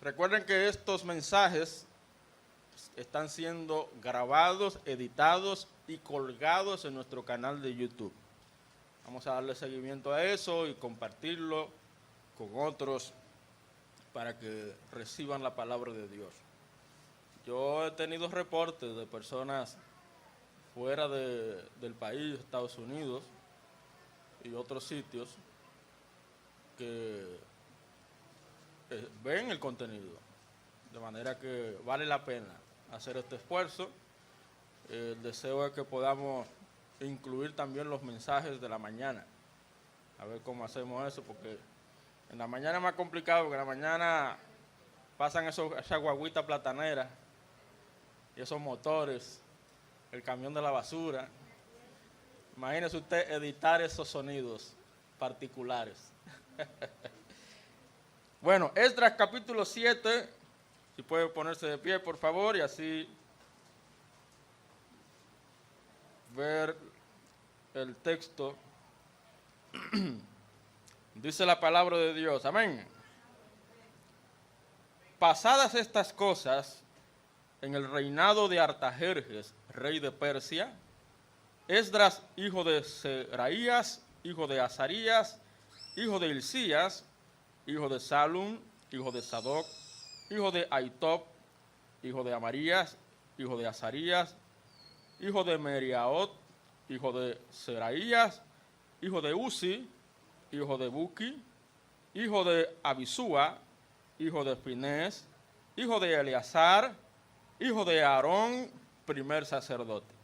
Recuerden que estos mensajes están siendo grabados, editados y colgados en nuestro canal de YouTube. Vamos a darle seguimiento a eso y compartirlo con otros para que reciban la palabra de Dios. Yo he tenido reportes de personas fuera del país, Estados Unidos y otros sitios, que ven el contenido, de manera que vale la pena hacer este esfuerzo. El deseo es que podamos incluir también los mensajes de la mañana, a ver cómo hacemos eso, porque en la mañana es más complicado, porque en la mañana pasan esas guaguitas plataneras y esos motores, el camión de la basura. Imagínese usted editar esos sonidos particulares. Bueno, Esdras capítulo 7, si puede ponerse de pie por favor y así ver el texto. Dice la palabra de Dios, amén. Pasadas estas cosas, en el reinado de Artajerjes, rey de Persia, Esdras, hijo de Seraías, hijo de Azarías, hijo de Hilcías, hijo de Salum, hijo de Sadoc, hijo de Ahitob, hijo de Amarías, hijo de Azarías, hijo de Meriaot, hijo de Seraías, hijo de Uzi, hijo de Buki, hijo de Abisúa, hijo de Finés, hijo de Eleazar, hijo de Aarón, primer sacerdote.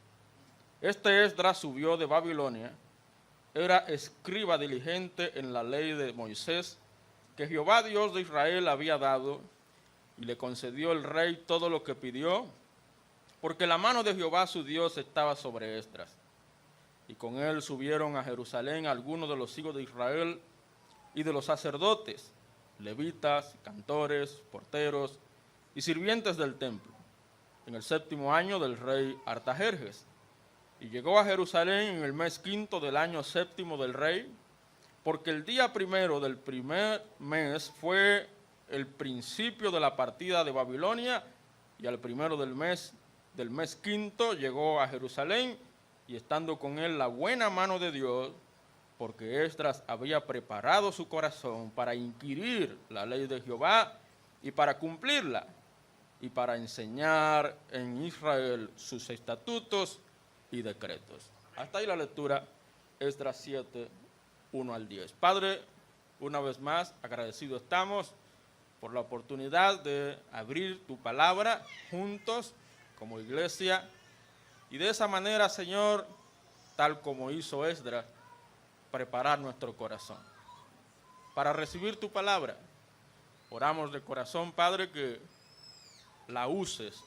Este Esdras subió de Babilonia, era escriba diligente en la ley de Moisés, que Jehová Dios de Israel había dado, y le concedió el rey todo lo que pidió, porque la mano de Jehová su Dios estaba sobre Esdras. Y con él subieron a Jerusalén algunos de los hijos de Israel y de los sacerdotes, levitas, cantores, porteros y sirvientes del templo, en el 7º año del rey Artajerjes. Y llegó a Jerusalén en el mes 5 del año 7 del rey, porque el día 1 del primer mes fue el principio de la partida de Babilonia, y al 1 del mes 5 llegó a Jerusalén, y estando con él la buena mano de Dios, porque Esdras había preparado su corazón para inquirir la ley de Jehová y para cumplirla, y para enseñar en Israel sus estatutos y decretos. Hasta ahí la lectura, Esdras 7, 1 al 10. Padre, una vez más, agradecido estamos por la oportunidad de abrir tu palabra juntos como iglesia, y de esa manera, Señor, tal como hizo Esdras, preparar nuestro corazón para recibir tu palabra. Oramos de corazón, Padre, que la uses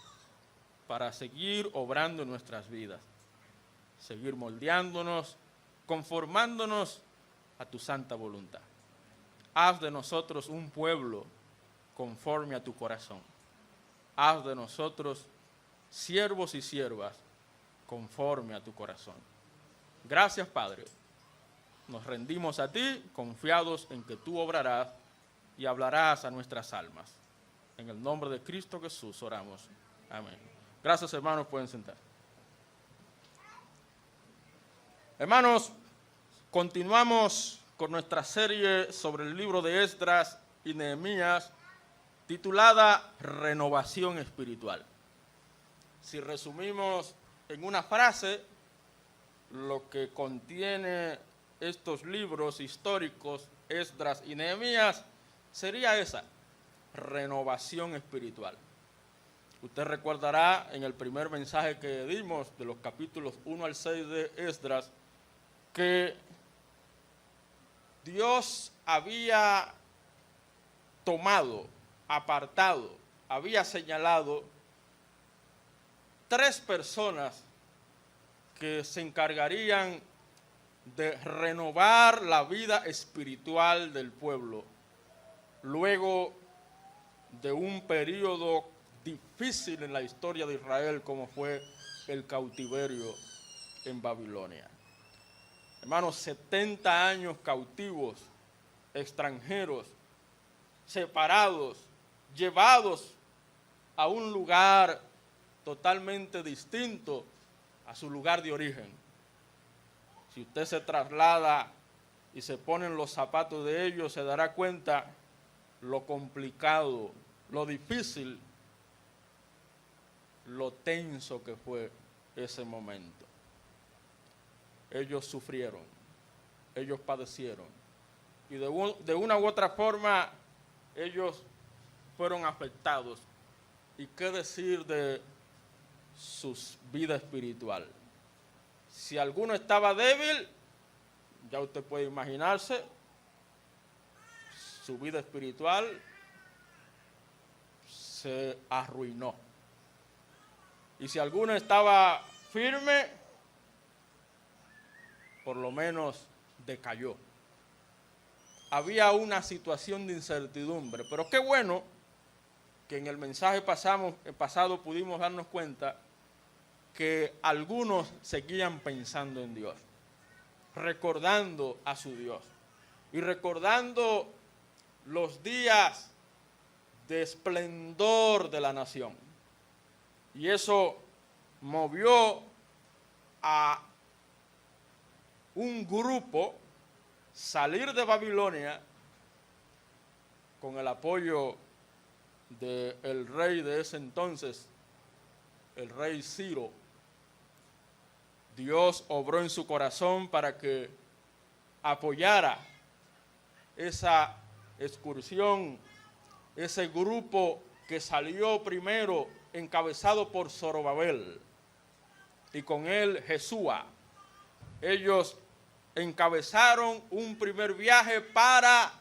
para seguir obrando en nuestras vidas, seguir moldeándonos, conformándonos a tu santa voluntad. Haz de nosotros un pueblo conforme a tu corazón. Haz de nosotros siervos y siervas conforme a tu corazón. Gracias, Padre. Nos rendimos a ti, confiados en que tú obrarás y hablarás a nuestras almas. En el nombre de Cristo Jesús oramos. Amén. Gracias, hermanos, pueden sentar. Hermanos, continuamos con nuestra serie sobre el libro de Esdras y Nehemías, titulada Renovación Espiritual. Si resumimos en una frase lo que contiene estos libros históricos, Esdras y Nehemías, sería esa: renovación espiritual. Usted recordará en el primer mensaje que dimos de los capítulos 1 al 6 de Esdras que Dios había tomado, apartado, había señalado 3 personas que se encargarían de renovar la vida espiritual del pueblo luego de un periodo difícil en la historia de Israel como fue el cautiverio en Babilonia. Hermanos, 70 años cautivos, extranjeros, separados llevados a un lugar totalmente distinto a su lugar de origen. Si usted se traslada y se pone en los zapatos de ellos, se dará cuenta lo complicado, lo difícil, lo tenso que fue ese momento. Ellos sufrieron, ellos padecieron, y de una u otra forma ellos fueron afectados. ¿Y qué decir de su vida espiritual? Si alguno estaba débil, ya usted puede imaginarse, su vida espiritual se arruinó. Y si alguno estaba firme, por lo menos decayó. Había una situación de incertidumbre, pero qué bueno que en el mensaje pasado pudimos darnos cuenta que algunos seguían pensando en Dios, recordando a su Dios y recordando los días de esplendor de la nación. Y eso movió a un grupo salir de Babilonia con el apoyo del rey de ese entonces, el rey Ciro. Dios obró en su corazón para que apoyara esa excursión, ese grupo que salió primero encabezado por Zorobabel y con él Jesúa. Ellos encabezaron un primer viaje para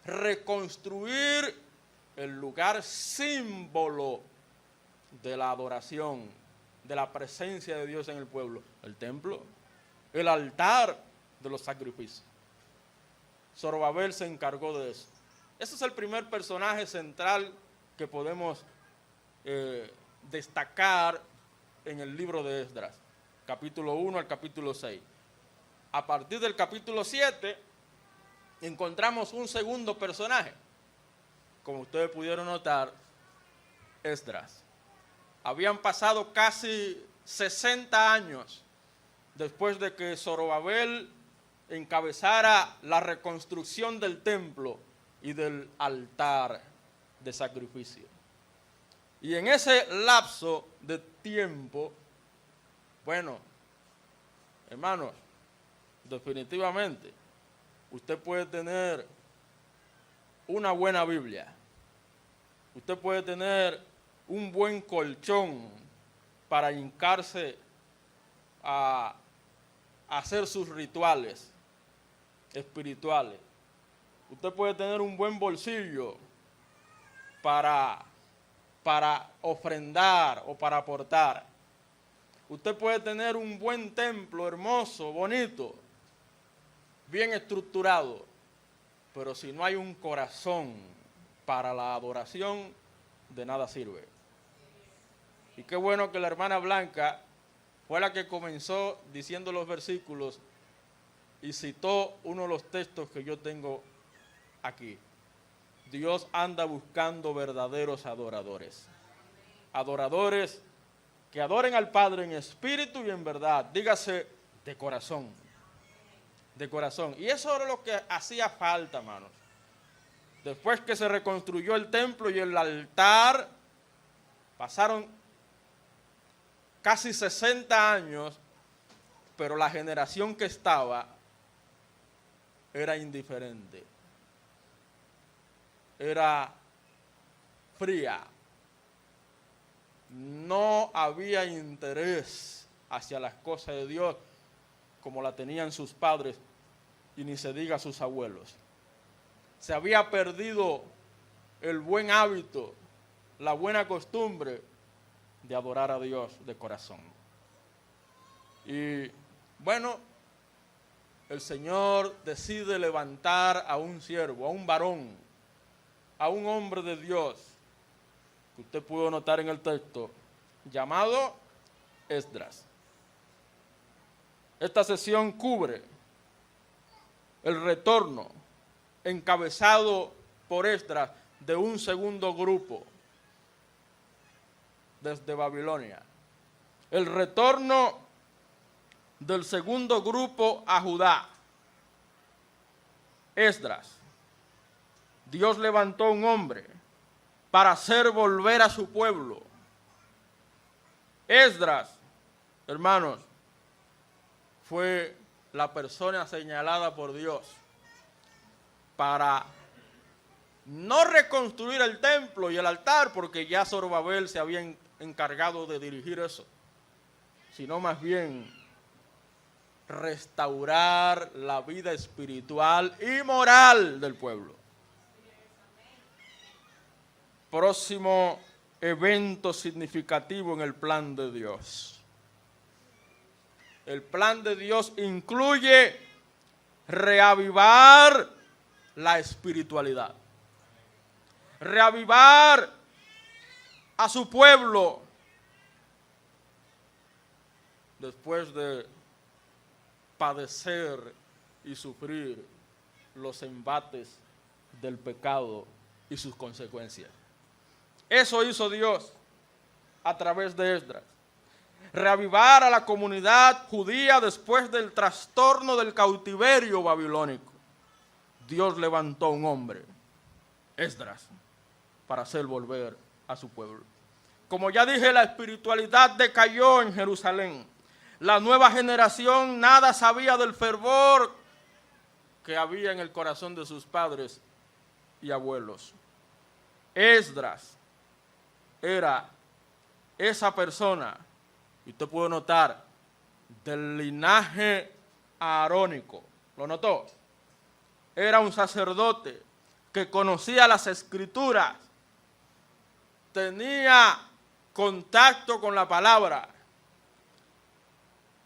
reconstruir el lugar símbolo de la adoración, de la presencia de Dios en el pueblo, el templo, el altar de los sacrificios. Zorobabel se encargó de eso. Ese es el primer personaje central que podemos destacar en el libro de Esdras, capítulo 1 al capítulo 6. A partir del capítulo 7 encontramos un segundo personaje. Como ustedes pudieron notar, Esdras. Habían pasado casi 60 años después de que Zorobabel encabezara la reconstrucción del templo y del altar de sacrificio. Y en ese lapso de tiempo, bueno, hermanos, definitivamente, usted puede tener una buena Biblia, usted puede tener un buen colchón para hincarse a hacer sus rituales espirituales. Usted puede tener un buen bolsillo para ofrendar o para aportar. Usted puede tener un buen templo hermoso, bonito, bien estructurado, pero si no hay un corazón para la adoración, de nada sirve. Y qué bueno que la hermana Blanca fue la que comenzó diciendo los versículos y citó uno de los textos que yo tengo aquí. Dios anda buscando verdaderos adoradores. Adoradores que adoren al Padre en espíritu y en verdad. Dígase, de corazón. De corazón. Y eso era lo que hacía falta, hermanos. Después que se reconstruyó el templo y el altar, pasaron casi 60 años, pero la generación que estaba era indiferente, era fría, no había interés hacia las cosas de Dios como la tenían sus padres y ni se diga sus abuelos. Se había perdido el buen hábito, la buena costumbre de adorar a Dios de corazón. Y bueno, el Señor decide levantar a un siervo, a un varón, a un hombre de Dios, que usted pudo notar en el texto, llamado Esdras. Esta sesión cubre el retorno encabezado por Esdras de un segundo grupo desde Babilonia. El retorno del segundo grupo a Judá. Esdras. Dios levantó un hombre para hacer volver a su pueblo. Esdras, hermanos, fue la persona señalada por Dios para no reconstruir el templo y el altar, porque ya Zorobabel se había encargado de dirigir eso, sino más bien restaurar la vida espiritual y moral del pueblo. Próximo evento significativo en el plan de Dios. El plan de Dios incluye reavivar la espiritualidad, reavivar a su pueblo después de padecer y sufrir los embates del pecado y sus consecuencias. Eso hizo Dios a través de Esdras. Reavivar a la comunidad judía después del trastorno del cautiverio babilónico. Dios levantó un hombre, Esdras, para hacer volver a su pueblo. Como ya dije, la espiritualidad decayó en Jerusalén. La nueva generación nada sabía del fervor que había en el corazón de sus padres y abuelos. Esdras era esa persona, y usted puede notar, del linaje aarónico. ¿Lo notó? Era un sacerdote que conocía las escrituras, tenía contacto con la palabra.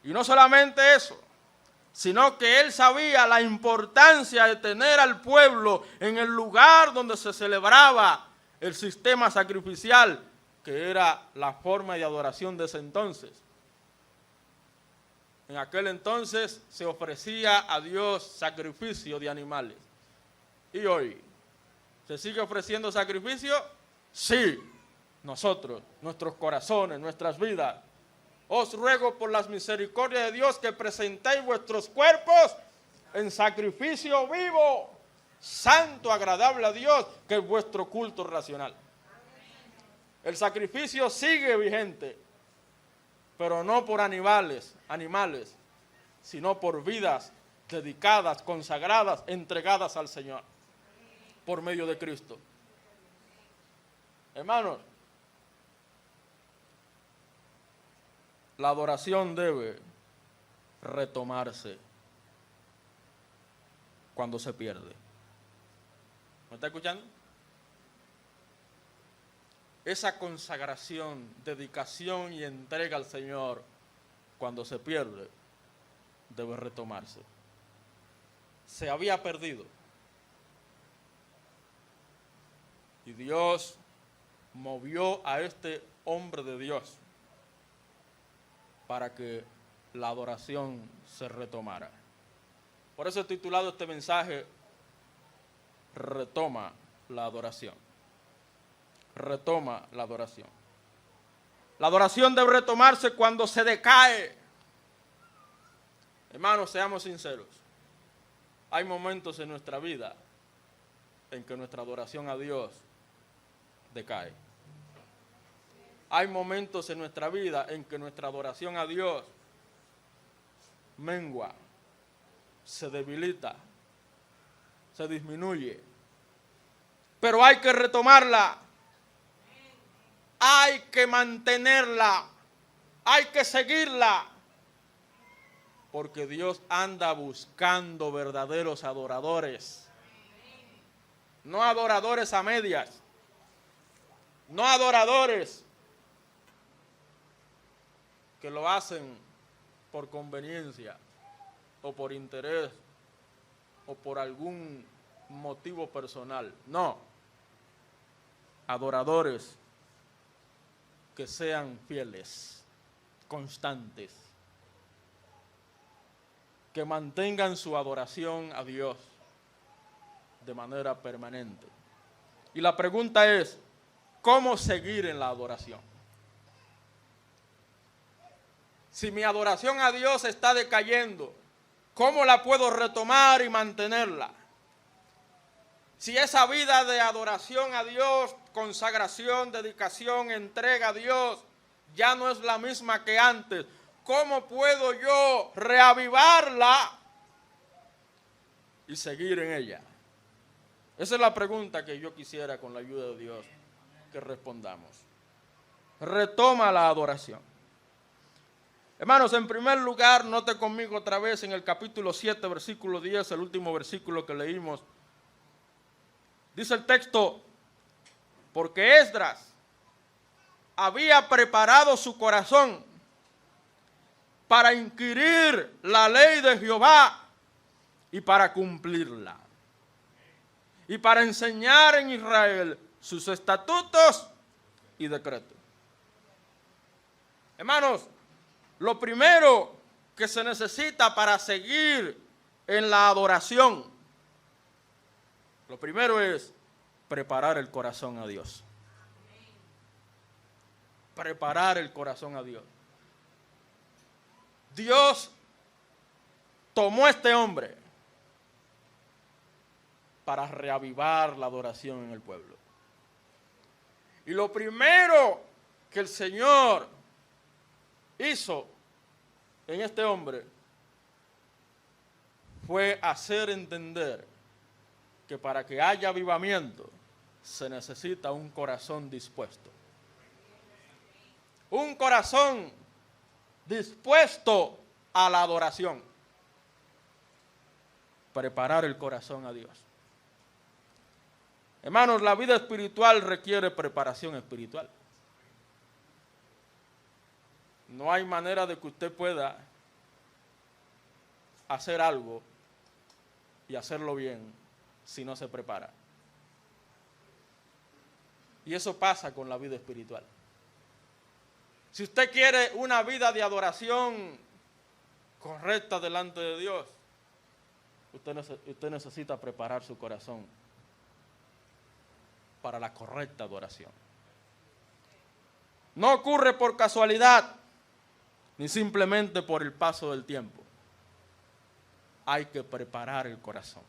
Y no solamente eso, sino que él sabía la importancia de tener al pueblo en el lugar donde se celebraba el sistema sacrificial, que era la forma de adoración de ese entonces. En aquel entonces se ofrecía a Dios sacrificio de animales. ¿Y hoy se sigue ofreciendo sacrificio? Sí, nosotros, nuestros corazones, nuestras vidas. Os ruego por las misericordias de Dios que presentéis vuestros cuerpos en sacrificio vivo, santo, agradable a Dios, que es vuestro culto racional. El sacrificio sigue vigente, pero no por animales, sino por vidas dedicadas, consagradas, entregadas al Señor, por medio de Cristo. Hermanos, la adoración debe retomarse cuando se pierde. ¿Me está escuchando? Esa consagración, dedicación y entrega al Señor, cuando se pierde, debe retomarse. Se había perdido. Y Dios movió a este hombre de Dios para que la adoración se retomara. Por eso he titulado este mensaje, Retoma la adoración. Retoma la adoración. La adoración debe retomarse cuando se decae. Hermanos, seamos sinceros. Hay momentos en nuestra vida en que nuestra adoración a Dios decae. Hay momentos en nuestra vida en que nuestra adoración a Dios mengua, se debilita, se disminuye. Pero hay que retomarla. Hay que mantenerla, hay que seguirla, porque Dios anda buscando verdaderos adoradores, no adoradores a medias, no adoradores que lo hacen por conveniencia o por interés o por algún motivo personal, no, adoradores que sean fieles, constantes, que mantengan su adoración a Dios de manera permanente. Y la pregunta es, ¿cómo seguir en la adoración? Si mi adoración a Dios está decayendo, ¿cómo la puedo retomar y mantenerla? Si esa vida de adoración a Dios, consagración, dedicación, entrega a Dios, ya no es la misma que antes, ¿cómo puedo yo reavivarla y seguir en ella? Esa es la pregunta que yo quisiera, con la ayuda de Dios, que respondamos. Retoma la adoración. Hermanos, en primer lugar, note conmigo otra vez en el capítulo 7, versículo 10, el último versículo que leímos. Dice el texto, porque Esdras había preparado su corazón para inquirir la ley de Jehová y para cumplirla, y para enseñar en Israel sus estatutos y decretos. Hermanos, lo primero que se necesita para seguir en la adoración, lo primero es preparar el corazón a Dios. Preparar el corazón a Dios. Dios tomó a este hombre para reavivar la adoración en el pueblo. Y lo primero que el Señor hizo en este hombre fue hacer entender que para que haya avivamiento se necesita un corazón dispuesto. Un corazón dispuesto a la adoración. Preparar el corazón a Dios. Hermanos, la vida espiritual requiere preparación espiritual. No hay manera de que usted pueda hacer algo y hacerlo bien si no se prepara. Y eso pasa con la vida espiritual. Si usted quiere una vida de adoración correcta delante de Dios, usted necesita preparar su corazón para la correcta adoración. No ocurre por casualidad, ni simplemente por el paso del tiempo. Hay que preparar el corazón.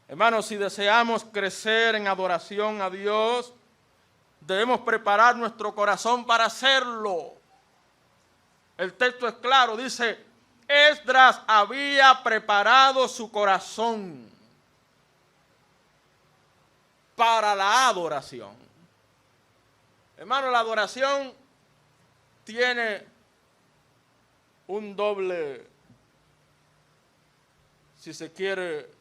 Hermanos, si deseamos crecer en adoración a Dios, debemos preparar nuestro corazón para hacerlo. El texto es claro, dice, Esdras había preparado su corazón para la adoración. Hermano, la adoración tiene un doble, si se quiere,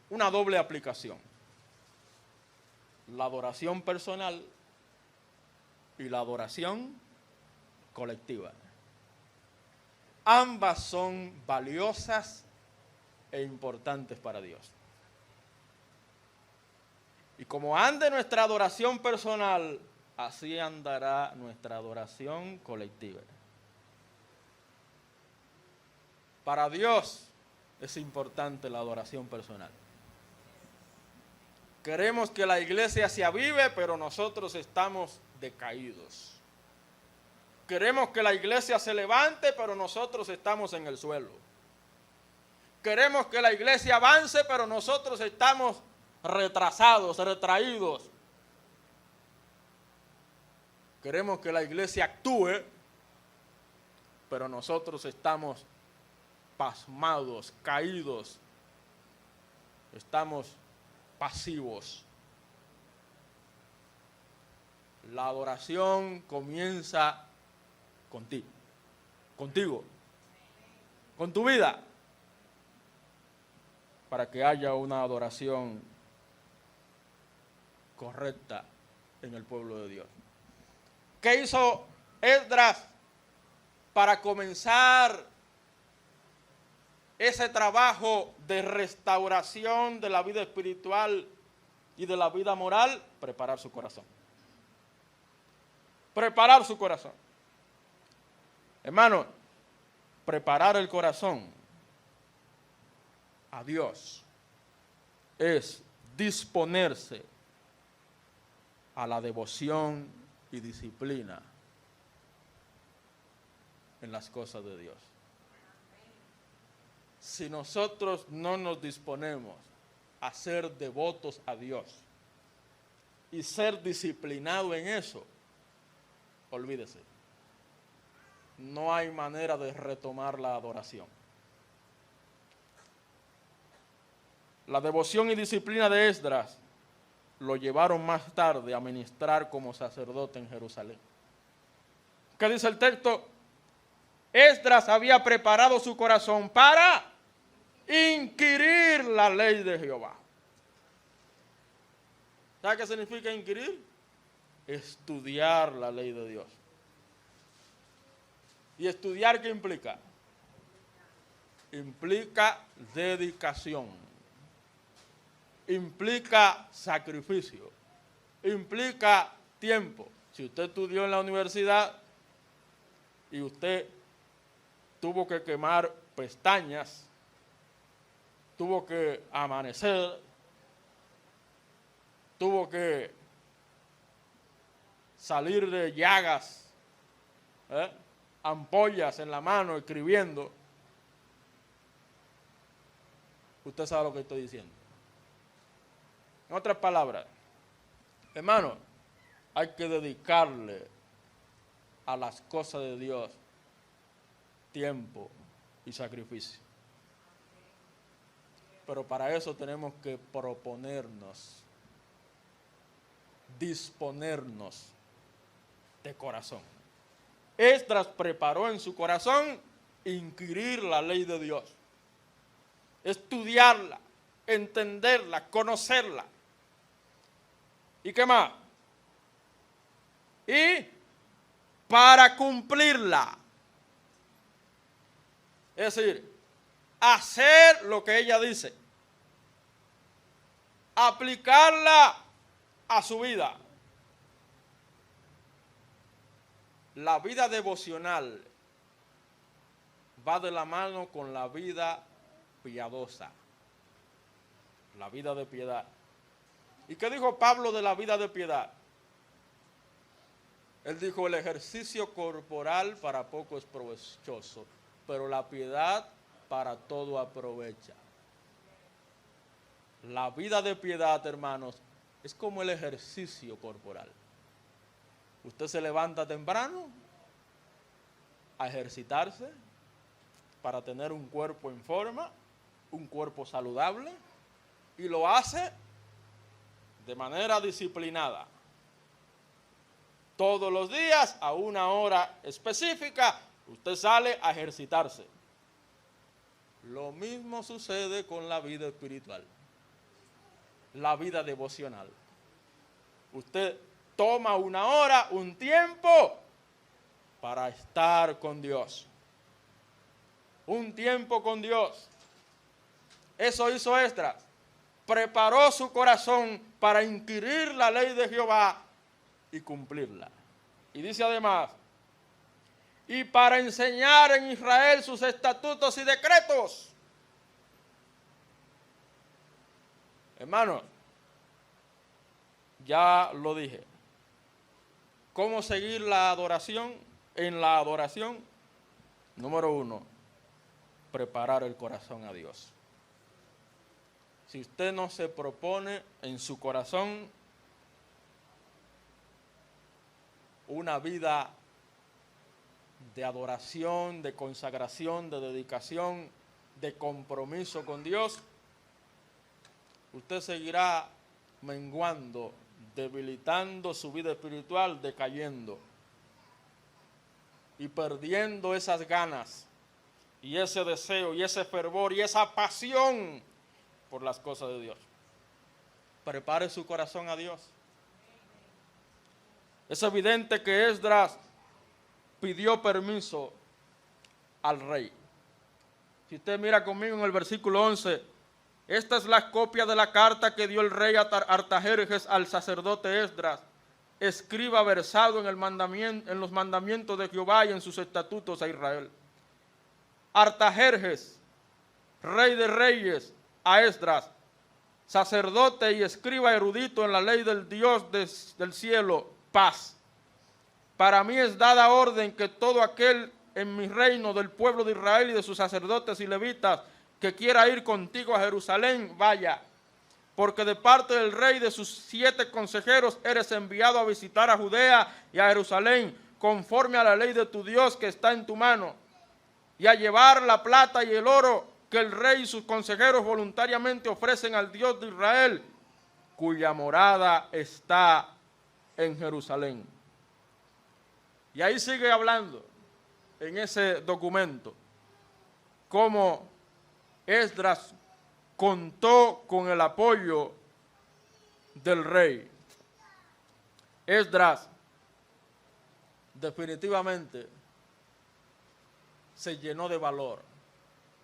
una doble aplicación. La adoración personal y la adoración colectiva. Ambas son valiosas e importantes para Dios. Y como ande nuestra adoración personal, así andará nuestra adoración colectiva. Para Dios es importante la adoración personal. Queremos que la iglesia se avive, pero nosotros estamos decaídos. Queremos que la iglesia se levante, pero nosotros estamos en el suelo. Queremos que la iglesia avance, pero nosotros estamos retrasados, retraídos. Queremos que la iglesia actúe, pero nosotros estamos pasmados, caídos. Estamos pasivos. La adoración comienza contigo, con tu vida, para que haya una adoración correcta en el pueblo de Dios. ¿Qué hizo Esdras para comenzar ese trabajo de restauración de la vida espiritual y de la vida moral? Preparar su corazón. Preparar su corazón. Hermano, preparar el corazón a Dios es disponerse a la devoción y disciplina en las cosas de Dios. Si nosotros no nos disponemos a ser devotos a Dios y ser disciplinados en eso, olvídese, no hay manera de retomar la adoración. La devoción y disciplina de Esdras lo llevaron más tarde a ministrar como sacerdote en Jerusalén. ¿Qué dice el texto? Esdras había preparado su corazón para inquirir la ley de Jehová. ¿Sabe qué significa inquirir? Estudiar la ley de Dios. ¿Y estudiar qué implica? Implica dedicación, implica sacrificio, implica tiempo. Si usted estudió en la universidad y usted tuvo que quemar pestañas, tuvo que amanecer, tuvo que salir de llagas, ampollas en la mano escribiendo, usted sabe lo que estoy diciendo. En otras palabras, hermano, hay que dedicarle a las cosas de Dios tiempo y sacrificio. Pero para eso tenemos que proponernos, disponernos de corazón. Esdras preparó en su corazón inquirir la ley de Dios, estudiarla, entenderla, conocerla. ¿Y qué más? Y para cumplirla. Es decir, hacer lo que ella dice, aplicarla a su vida. La vida devocional va de la mano con la vida piadosa, la vida de piedad. ¿Y qué dijo Pablo de la vida de piedad? Él dijo, el ejercicio corporal para poco es provechoso, pero la piedad para todo aprovecha. La vida de piedad, hermanos, es como el ejercicio corporal. Usted se levanta temprano a ejercitarse para tener un cuerpo en forma, un cuerpo saludable, y lo hace de manera disciplinada. Todos los días, a una hora específica, usted sale a ejercitarse. Lo mismo sucede con la vida espiritual, la vida devocional. Usted toma una hora, un tiempo para estar con Dios. Un tiempo con Dios. Eso hizo Esdras. Preparó su corazón para inquirir la ley de Jehová y cumplirla. Y dice además, y para enseñar en Israel sus estatutos y decretos. Hermanos, ya lo dije. ¿Cómo seguir la adoración? En la adoración, número 1, preparar el corazón a Dios. Si usted no se propone en su corazón una vida de adoración, de consagración, de dedicación, de compromiso con Dios, usted seguirá menguando, debilitando su vida espiritual, decayendo y perdiendo esas ganas y ese deseo y ese fervor y esa pasión por las cosas de Dios. Prepare su corazón a Dios. Es evidente que Esdras pidió permiso al rey. Si usted mira conmigo en el versículo 11, esta es la copia de la carta que dio el rey Artajerjes al sacerdote Esdras, escriba versado en los mandamientos de Jehová y en sus estatutos a Israel. Artajerjes, rey de reyes, a Esdras, sacerdote y escriba erudito en la ley del Dios del cielo, paz. Para mí es dada orden que todo aquel en mi reino del pueblo de Israel y de sus sacerdotes y levitas que quiera ir contigo a Jerusalén, vaya. Porque de parte del rey y de sus 7 consejeros eres enviado a visitar a Judea y a Jerusalén, conforme a la ley de tu Dios que está en tu mano, y a llevar la plata y el oro que el rey y sus consejeros voluntariamente ofrecen al Dios de Israel, cuya morada está en Jerusalén. Y ahí sigue hablando en ese documento cómo Esdras contó con el apoyo del rey. Esdras definitivamente se llenó de valor,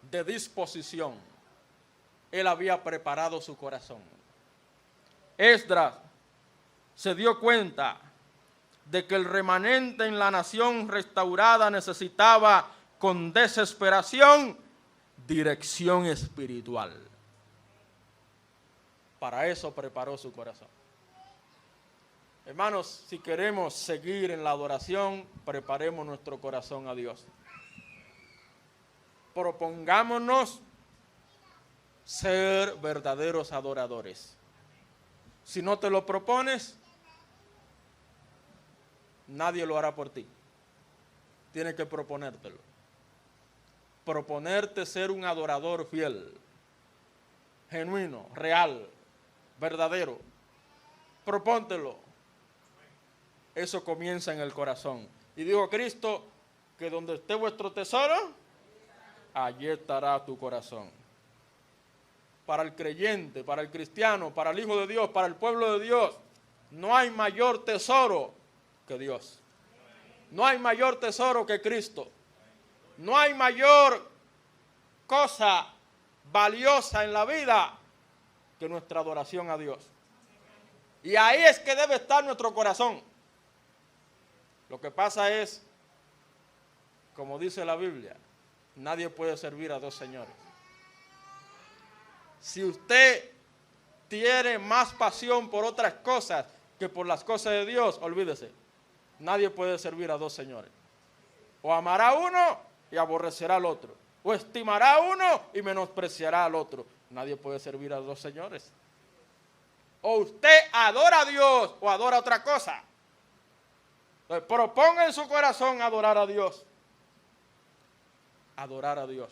de disposición. Él había preparado su corazón. Esdras se dio cuenta de que el remanente en la nación restaurada necesitaba con desesperación dirección espiritual. Para eso preparó su corazón. Hermanos, si queremos seguir en la adoración, preparemos nuestro corazón a Dios. Propongámonos ser verdaderos adoradores. Si no te lo propones, nadie lo hará por ti. Tienes que proponértelo. Proponerte ser un adorador fiel, genuino, real, verdadero. Propóntelo. Eso comienza en el corazón. Y dijo Cristo que donde esté vuestro tesoro, allí estará tu corazón. Para el creyente, para el cristiano, para el Hijo de Dios, para el pueblo de Dios, no hay mayor tesoro que Dios. No hay mayor tesoro que Cristo. No hay mayor cosa valiosa en la vida que nuestra adoración a Dios. Y ahí es que debe estar nuestro corazón. Lo que pasa es, como dice la Biblia, nadie puede servir a 2 señores. Si usted tiene más pasión por otras cosas que por las cosas de Dios, olvídese, nadie puede servir a 2 señores. O amará a uno y aborrecerá al otro, o estimará a uno y menospreciará al otro. Nadie puede servir a 2 señores. O usted adora a Dios o adora otra cosa. Entonces, proponga en su corazón adorar a Dios. Adorar a Dios.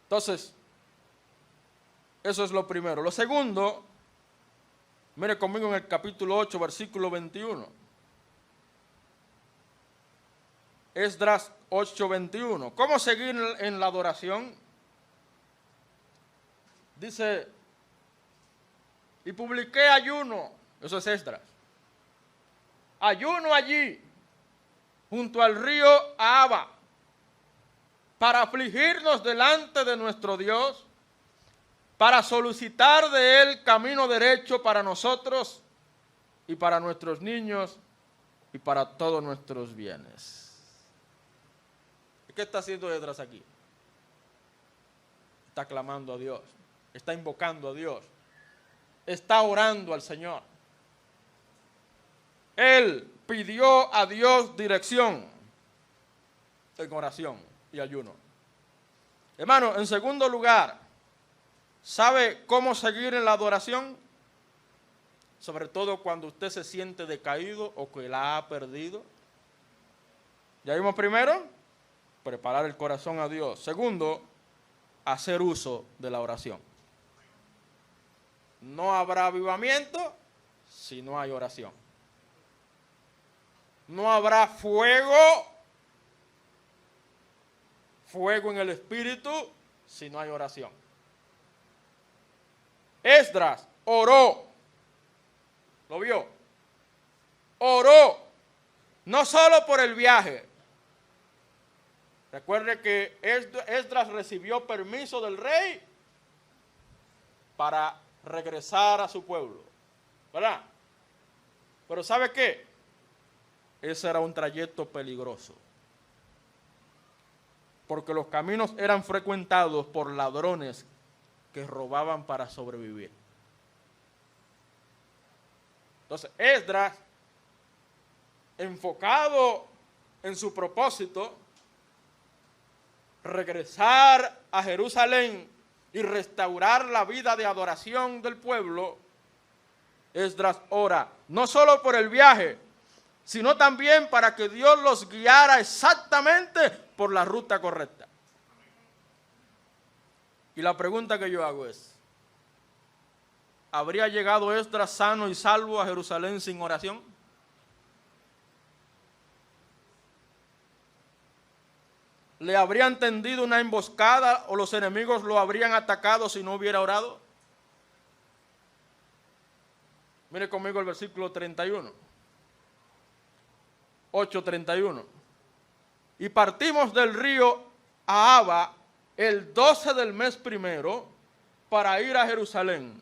Entonces, eso es lo primero. Lo segundo, mire conmigo en el capítulo 8, versículo 21. Esdras 8:21. ¿Cómo seguir en la adoración? Dice, y publiqué ayuno, eso es Esdras, ayuno allí, junto al río Ahava, para afligirnos delante de nuestro Dios, para solicitar de Él camino derecho para nosotros y para nuestros niños y para todos nuestros bienes. ¿Qué está haciendo Esdras aquí? Está clamando a Dios, está invocando a Dios, está orando al Señor. Él pidió a Dios dirección en oración y ayuno. Hermano, en segundo lugar, ¿sabe cómo seguir en la adoración? Sobre todo cuando usted se siente decaído o que la ha perdido. ¿Ya vimos primero? Preparar el corazón a Dios. Segundo, hacer uso de la oración. No habrá avivamiento si no hay oración. No habrá fuego en el espíritu si no hay oración. Esdras oró. ¿Lo vio? Oró. No solo por el viaje. Recuerde que Esdras recibió permiso del rey para regresar a su pueblo, ¿verdad? Pero ¿sabe qué? Ese era un trayecto peligroso, porque los caminos eran frecuentados por ladrones que robaban para sobrevivir. Entonces, Esdras, enfocado en su propósito, regresar a Jerusalén y restaurar la vida de adoración del pueblo, Esdras ora, no solo por el viaje, sino también para que Dios los guiara exactamente por la ruta correcta. Y la pregunta que yo hago es, ¿habría llegado Esdras sano y salvo a Jerusalén sin oración? ¿Le habrían tendido una emboscada o los enemigos lo habrían atacado si no hubiera orado? Mire conmigo el versículo 31. 8:31. Y partimos del río Ahava el 12 del mes primero para ir a Jerusalén.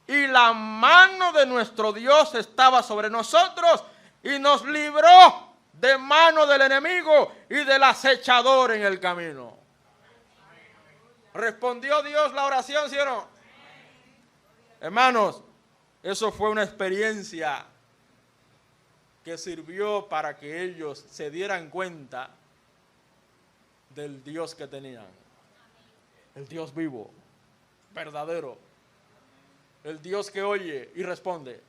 Y la mano de nuestro Dios estaba sobre nosotros y nos libró de mano del enemigo y del acechador en el camino. ¿Respondió Dios la oración, sí o no? Hermanos, eso fue una experiencia que sirvió para que ellos se dieran cuenta del Dios que tenían. El Dios vivo, verdadero. El Dios que oye y responde.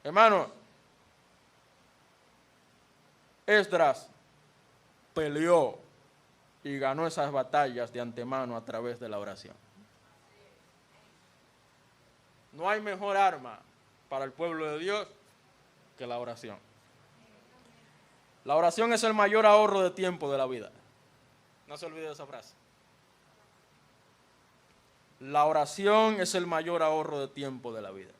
Hermano, Esdras peleó y ganó esas batallas de antemano a través de la oración. No hay mejor arma para el pueblo de Dios que la oración. La oración es el mayor ahorro de tiempo de la vida. No se olvide de esa frase. La oración es el mayor ahorro de tiempo de la vida.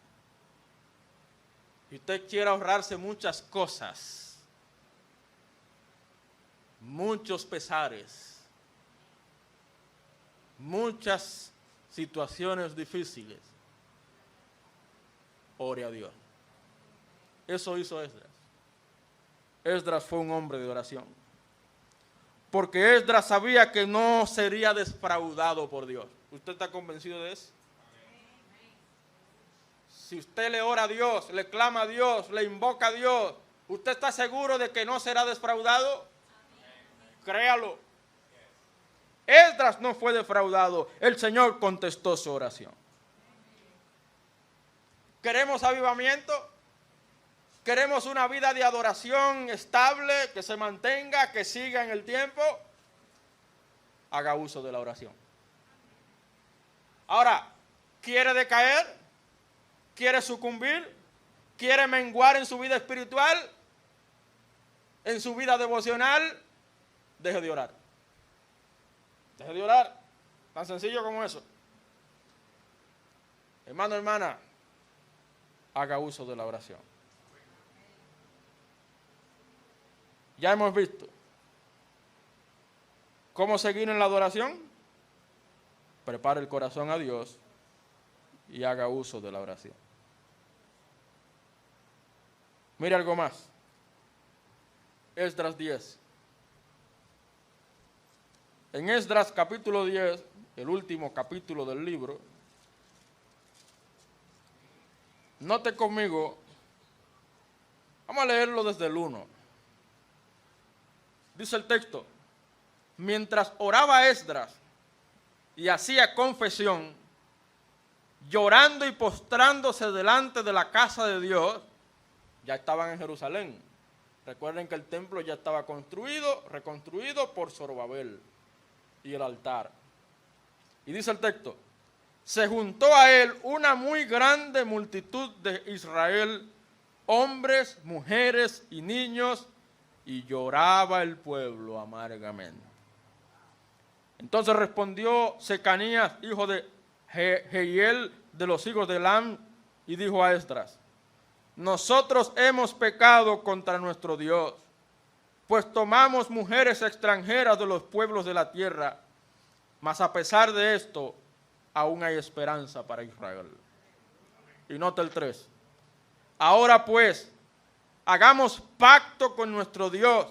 Si usted quiere ahorrarse muchas cosas, muchos pesares, muchas situaciones difíciles, ore a Dios. Eso hizo Esdras. Esdras fue un hombre de oración. Porque Esdras sabía que no sería defraudado por Dios. ¿Usted está convencido de eso? Si usted le ora a Dios, le clama a Dios, le invoca a Dios, ¿usted está seguro de que no será defraudado? Créalo. Esdras no fue defraudado. El Señor contestó su oración. ¿Queremos avivamiento? ¿Queremos una vida de adoración estable, que se mantenga, que siga en el tiempo? Haga uso de la oración. Ahora, ¿quiere decaer? ¿Quiere sucumbir? ¿Quiere menguar en su vida espiritual? ¿En su vida devocional? Deje de orar. Deje de orar. Tan sencillo como eso. Hermano, hermana, haga uso de la oración. Ya hemos visto cómo seguir en la adoración. Prepare el corazón a Dios y haga uso de la oración. Mire algo más. Esdras 10. En Esdras capítulo 10, el último capítulo del libro, note conmigo, vamos a leerlo desde el 1. Dice el texto: mientras oraba Esdras y hacía confesión, llorando y postrándose delante de la casa de Dios, ya estaban en Jerusalén. Recuerden que el templo ya estaba construido, reconstruido por Zorobabel y el altar. Y dice el texto: se juntó a él una muy grande multitud de Israel, hombres, mujeres y niños, y lloraba el pueblo amargamente. Entonces respondió Secanías, hijo de Jehiel, de los hijos de Elam, y dijo a Esdras: nosotros hemos pecado contra nuestro Dios, pues tomamos mujeres extranjeras de los pueblos de la tierra, mas a pesar de esto, aún hay esperanza para Israel. Y nota el 3. Ahora pues, hagamos pacto con nuestro Dios,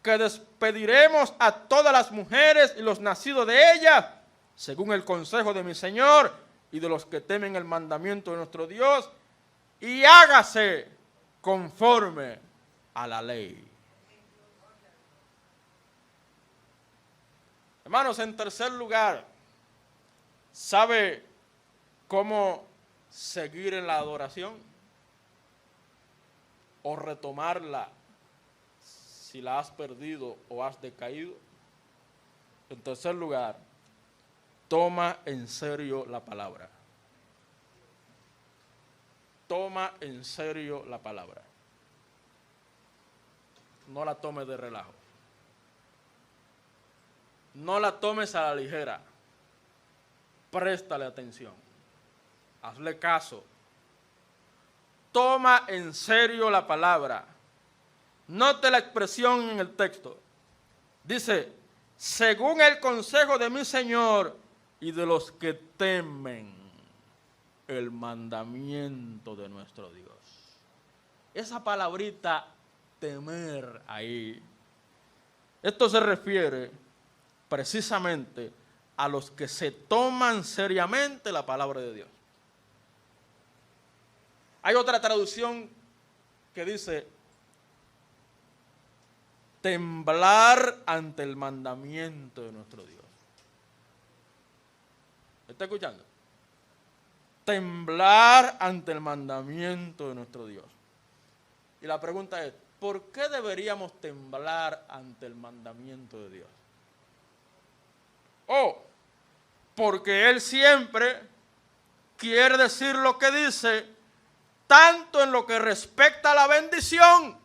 que despediremos a todas las mujeres y los nacidos de ellas, según el consejo de mi Señor y de los que temen el mandamiento de nuestro Dios, y hágase conforme a la ley. Hermanos, en tercer lugar, ¿sabe cómo seguir en la adoración? O retomarla si la has perdido o has decaído. En tercer lugar, toma en serio la palabra. Toma en serio la palabra. No la tomes de relajo. No la tomes a la ligera. Préstale atención. Hazle caso. Toma en serio la palabra. Note la expresión en el texto. Dice, según el consejo de mi Señor y de los que temen el mandamiento de nuestro Dios. Esa palabrita temer ahí, esto se refiere precisamente a los que se toman seriamente la palabra de Dios. Hay otra traducción que dice temblar ante el mandamiento de nuestro Dios. ¿Está escuchando? Temblar ante el mandamiento de nuestro Dios. Y la pregunta es, ¿por qué deberíamos temblar ante el mandamiento de Dios? Porque Él siempre quiere decir lo que dice, tanto en lo que respecta a la bendición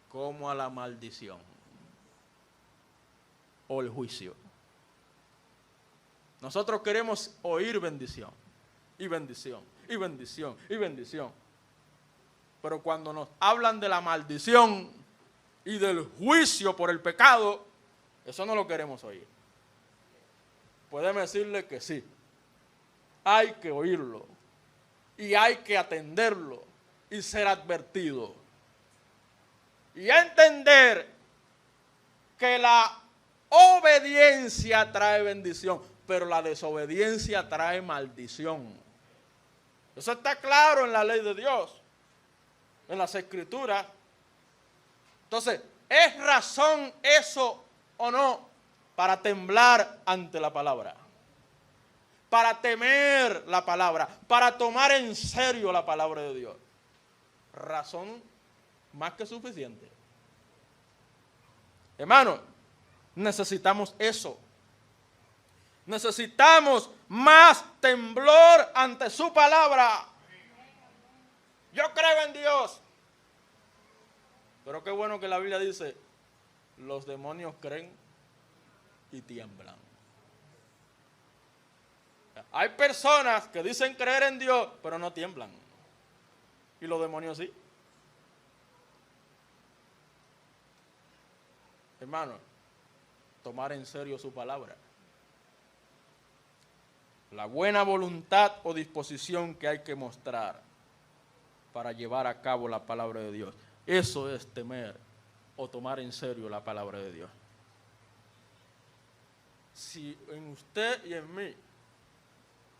como a la maldición o el juicio. Nosotros queremos oír bendición, y bendición, y bendición, y bendición. Pero cuando nos hablan de la maldición y del juicio por el pecado, eso no lo queremos oír. Podemos decirle que sí, hay que oírlo, y hay que atenderlo, y ser advertido. Y entender que la obediencia trae bendición, pero la desobediencia trae maldición. Eso está claro en la ley de Dios, en las Escrituras. Entonces, ¿es razón eso o no para temblar ante la palabra? Para temer la palabra, para tomar en serio la palabra de Dios. Razón más que suficiente. Hermano, necesitamos eso. Necesitamos más temblor ante su palabra. Yo creo en Dios. Pero qué bueno que la Biblia dice, los demonios creen y tiemblan. Hay personas que dicen creer en Dios, pero no tiemblan. Y los demonios sí. Hermano, tomar en serio su palabra. La buena voluntad o disposición que hay que mostrar para llevar a cabo la palabra de Dios. Eso es temer o tomar en serio la palabra de Dios. Si en usted y en mí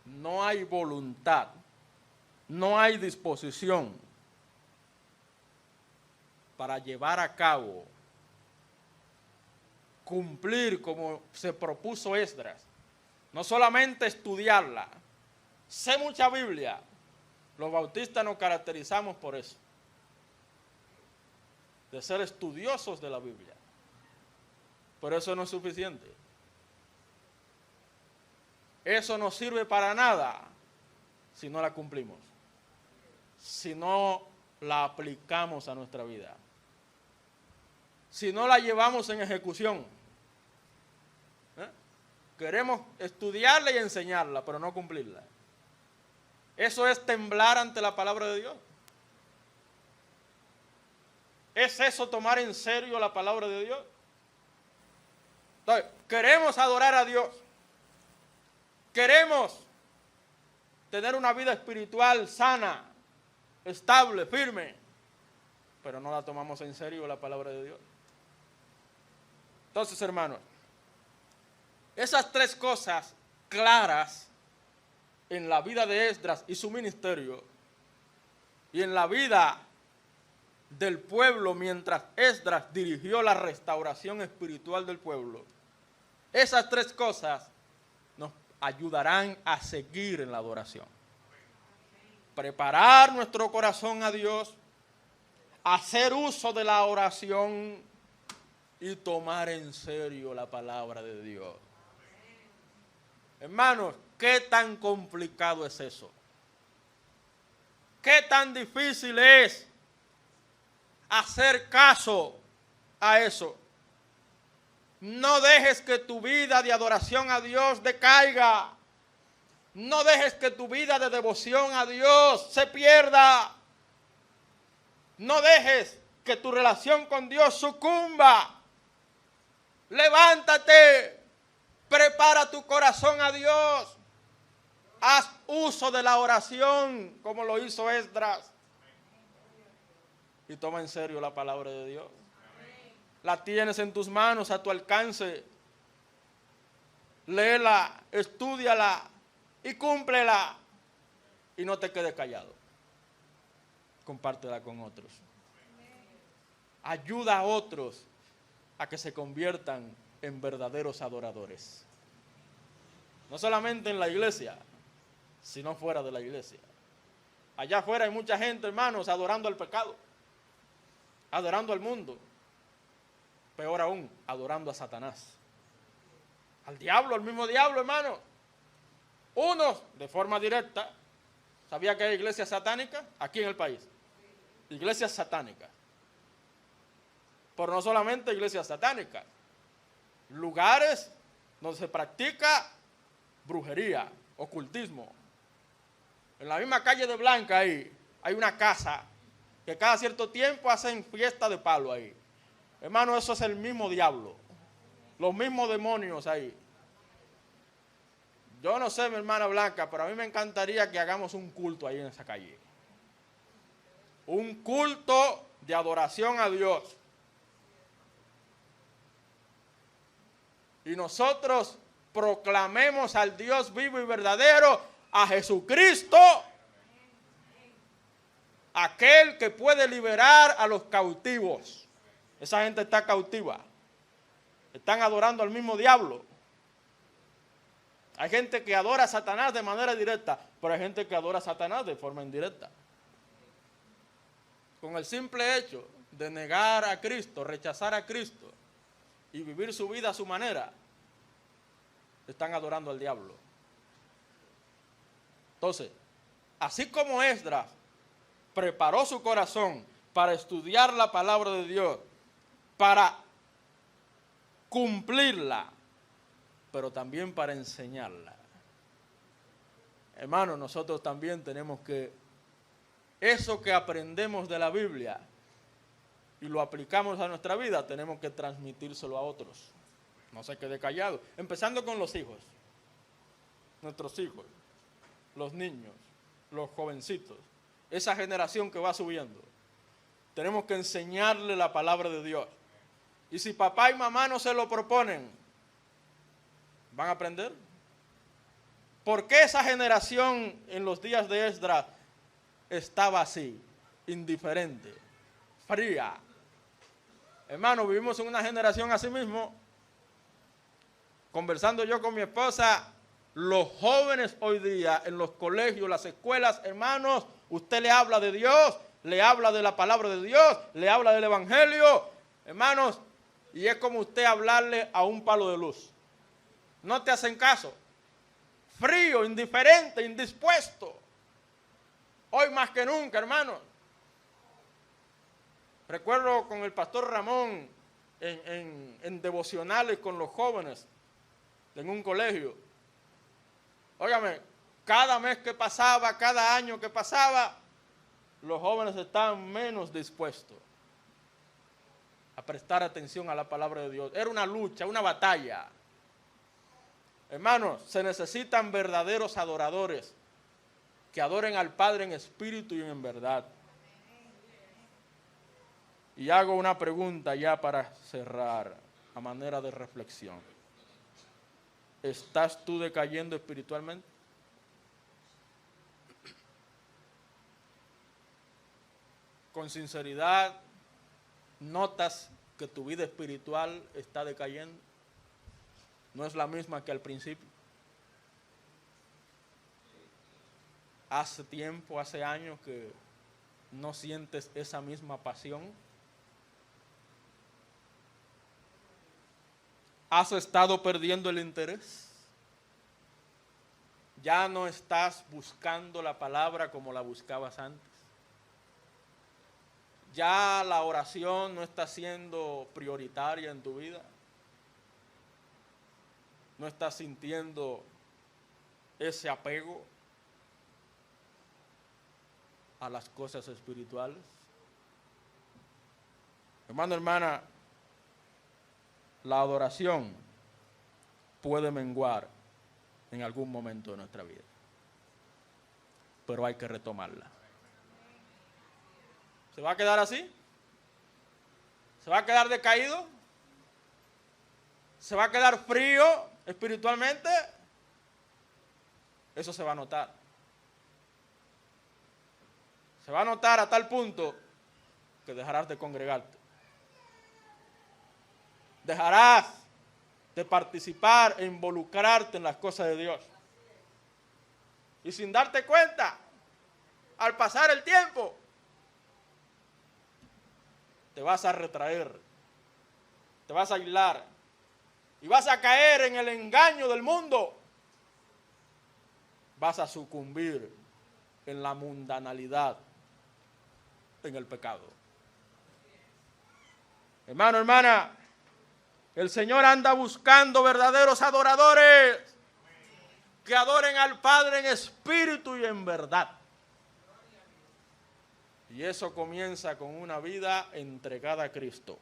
no hay voluntad, no hay disposición para llevar a cabo, cumplir como se propuso Esdras, no solamente estudiarla, sé mucha Biblia. Los bautistas nos caracterizamos por eso, de ser estudiosos de la Biblia. Pero eso no es suficiente. Eso no sirve para nada si no la cumplimos, si no la aplicamos a nuestra vida, si no la llevamos en ejecución. Queremos estudiarla y enseñarla, pero no cumplirla. Eso es temblar ante la palabra de Dios. ¿Es eso tomar en serio la palabra de Dios? Entonces, queremos adorar a Dios. Queremos tener una vida espiritual sana, estable, firme, pero no la tomamos en serio la palabra de Dios. Entonces, hermanos, esas tres cosas claras en la vida de Esdras y su ministerio, y en la vida del pueblo mientras Esdras dirigió la restauración espiritual del pueblo, esas tres cosas nos ayudarán a seguir en la adoración. Preparar nuestro corazón a Dios, hacer uso de la oración y tomar en serio la palabra de Dios. Hermanos, ¿qué tan complicado es eso? ¿Qué tan difícil es hacer caso a eso? No dejes que tu vida de adoración a Dios decaiga. No dejes que tu vida de devoción a Dios se pierda. No dejes que tu relación con Dios sucumba. Levántate, prepara tu corazón a Dios. Haz uso de la oración como lo hizo Esdras. Y toma en serio la palabra de Dios. La tienes en tus manos, a tu alcance. Léela, estúdiala y cúmplela. Y no te quedes callado. Compártela con otros. Ayuda a otros a que se conviertan en verdaderos adoradores. No solamente en la iglesia, sino fuera de la iglesia. Allá afuera hay mucha gente, hermanos, adorando al pecado, adorando al mundo. Peor aún, adorando a Satanás. Al diablo, al mismo diablo, hermano. Unos, de forma directa, ¿sabía que hay iglesias satánicas? Aquí en el país. Iglesias satánicas. Pero no solamente iglesias satánicas. Lugares donde se practica brujería, ocultismo. En la misma calle de Blanca ahí, hay una casa que cada cierto tiempo hacen fiesta de palo ahí. Hermano, eso es el mismo diablo. Los mismos demonios ahí. Yo no sé, mi hermana Blanca, pero a mí me encantaría que hagamos un culto ahí en esa calle. Un culto de adoración a Dios. Y nosotros proclamemos al Dios vivo y verdadero, a Jesucristo, aquel que puede liberar a los cautivos. Esa gente está cautiva. Están adorando al mismo diablo. Hay gente que adora a Satanás de manera directa, pero hay gente que adora a Satanás de forma indirecta. Con el simple hecho de negar a Cristo, rechazar a Cristo y vivir su vida a su manera, están adorando al diablo. Entonces, así como Esdras preparó su corazón para estudiar la palabra de Dios, para cumplirla, pero también para enseñarla. Hermanos, nosotros también tenemos que, eso que aprendemos de la Biblia y lo aplicamos a nuestra vida, tenemos que transmitírselo a otros. No se quede callado. Empezando con los hijos. Nuestros hijos, los niños, los jovencitos, esa generación que va subiendo. Tenemos que enseñarle la palabra de Dios. Y si papá y mamá no se lo proponen, ¿van a aprender? ¿Por qué esa generación en los días de Esdras estaba así, indiferente, fría? Hermano, vivimos en una generación así mismo. Conversando yo con mi esposa, los jóvenes hoy día en los colegios, las escuelas, hermanos, usted le habla de Dios, le habla de la palabra de Dios, le habla del evangelio, hermanos, y es como usted hablarle a un palo de luz. No te hacen caso. Frío, indiferente, indispuesto. Hoy más que nunca, hermanos. Recuerdo con el pastor Ramón en devocionales con los jóvenes en un colegio. Óigame, cada mes que pasaba, cada año que pasaba, los jóvenes estaban menos dispuestos a prestar atención a la palabra de Dios. Era una lucha, una batalla. Hermanos, se necesitan verdaderos adoradores que adoren al Padre en espíritu y en verdad. Y hago una pregunta ya para cerrar. a manera de reflexión. ¿Estás tú decayendo espiritualmente? Con sinceridad, ¿notas que tu vida espiritual está decayendo? ¿No es la misma que al principio? Hace tiempo, hace años que no sientes esa misma pasión. ¿Has estado perdiendo el interés? ¿Ya no estás buscando la palabra como la buscabas antes? ¿Ya la oración no está siendo prioritaria en tu vida? ¿No estás sintiendo ese apego a las cosas espirituales? Hermano, hermana, la adoración puede menguar en algún momento de nuestra vida, pero hay que retomarla. ¿Se va a quedar así? ¿Se va a quedar decaído? ¿Se va a quedar frío espiritualmente? Eso se va a notar. Se va a notar a tal punto que dejarás de congregarte. Dejarás de participar e involucrarte en las cosas de Dios. Y sin darte cuenta, al pasar el tiempo, te vas a retraer, te vas a aislar y vas a caer en el engaño del mundo. Vas a sucumbir en la mundanalidad, en el pecado. Hermano, hermana, el Señor anda buscando verdaderos adoradores que adoren al Padre en espíritu y en verdad. Y eso comienza con una vida entregada a Cristo.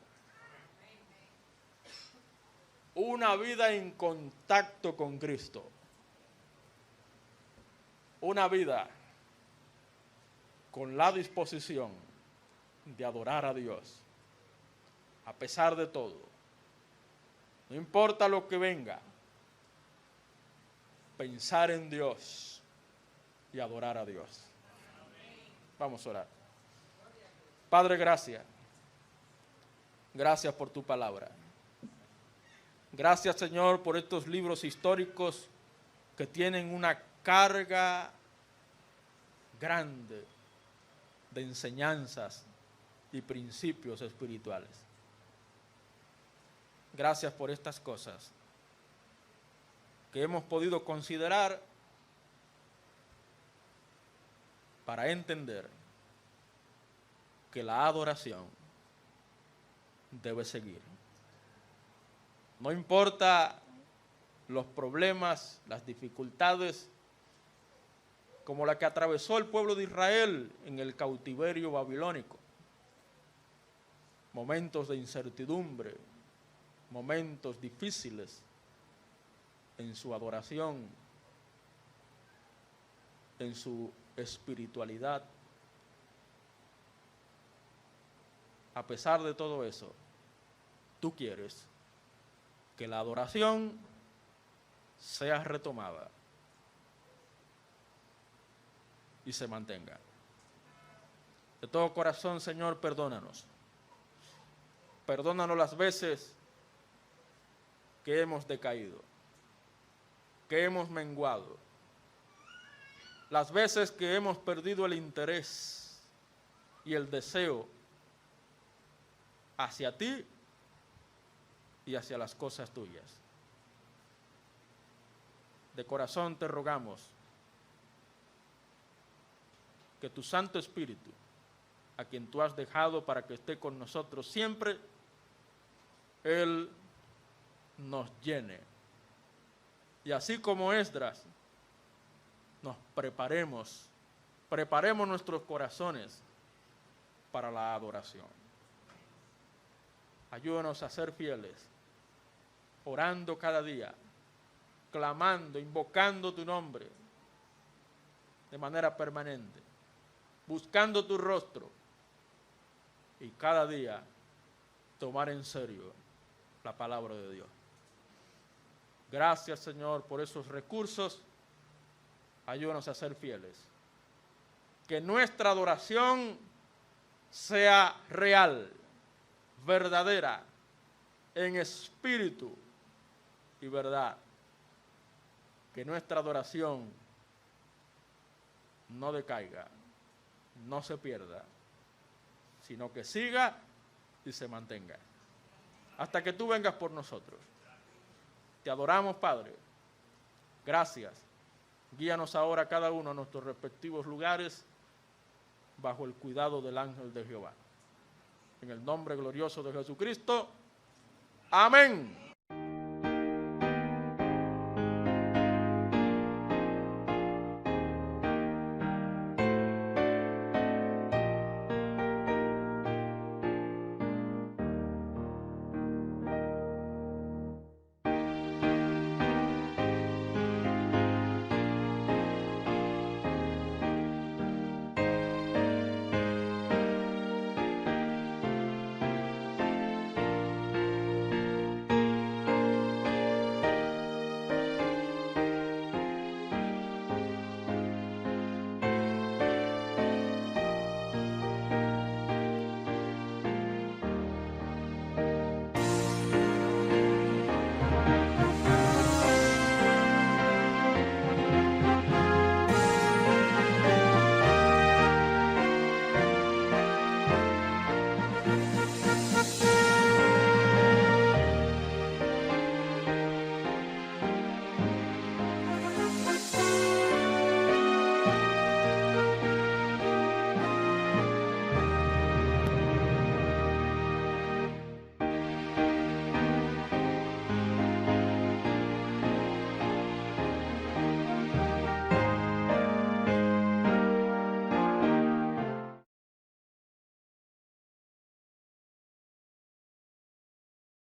Una vida en contacto con Cristo. Una vida con la disposición de adorar a Dios, a pesar de todo. No importa lo que venga, pensar en Dios y adorar a Dios. Vamos a orar. Padre, gracias. Gracias por tu palabra. Gracias, Señor, por estos libros históricos que tienen una carga grande de enseñanzas y principios espirituales. Gracias por estas cosas que hemos podido considerar para entender que la adoración debe seguir. No importa los problemas, las dificultades, como la que atravesó el pueblo de Israel en el cautiverio babilónico. Momentos de incertidumbre, momentos difíciles en su adoración, en su espiritualidad. A pesar de todo eso, tú quieres que la adoración sea retomada y se mantenga. De todo corazón, Señor, perdónanos. Perdónanos las veces que hemos decaído, que hemos menguado, las veces que hemos perdido el interés y el deseo hacia ti y hacia las cosas tuyas. De corazón te rogamos que tu Santo Espíritu, a quien tú has dejado para que esté con nosotros siempre, Él nos llene. Y así como Esdras, nos preparemos nuestros corazones para la adoración. Ayúdanos a ser fieles, orando cada día, clamando, invocando tu nombre de manera permanente, buscando tu rostro y cada día tomar en serio la palabra de Dios. Gracias, Señor, por esos recursos. Ayúdanos a ser fieles. Que nuestra adoración sea real, verdadera, en espíritu y verdad. Que nuestra adoración no decaiga, no se pierda, sino que siga y se mantenga. Hasta que tú vengas por nosotros. Te adoramos, Padre. Gracias. Guíanos ahora cada uno a nuestros respectivos lugares bajo el cuidado del ángel de Jehová. En el nombre glorioso de Jesucristo. Amén.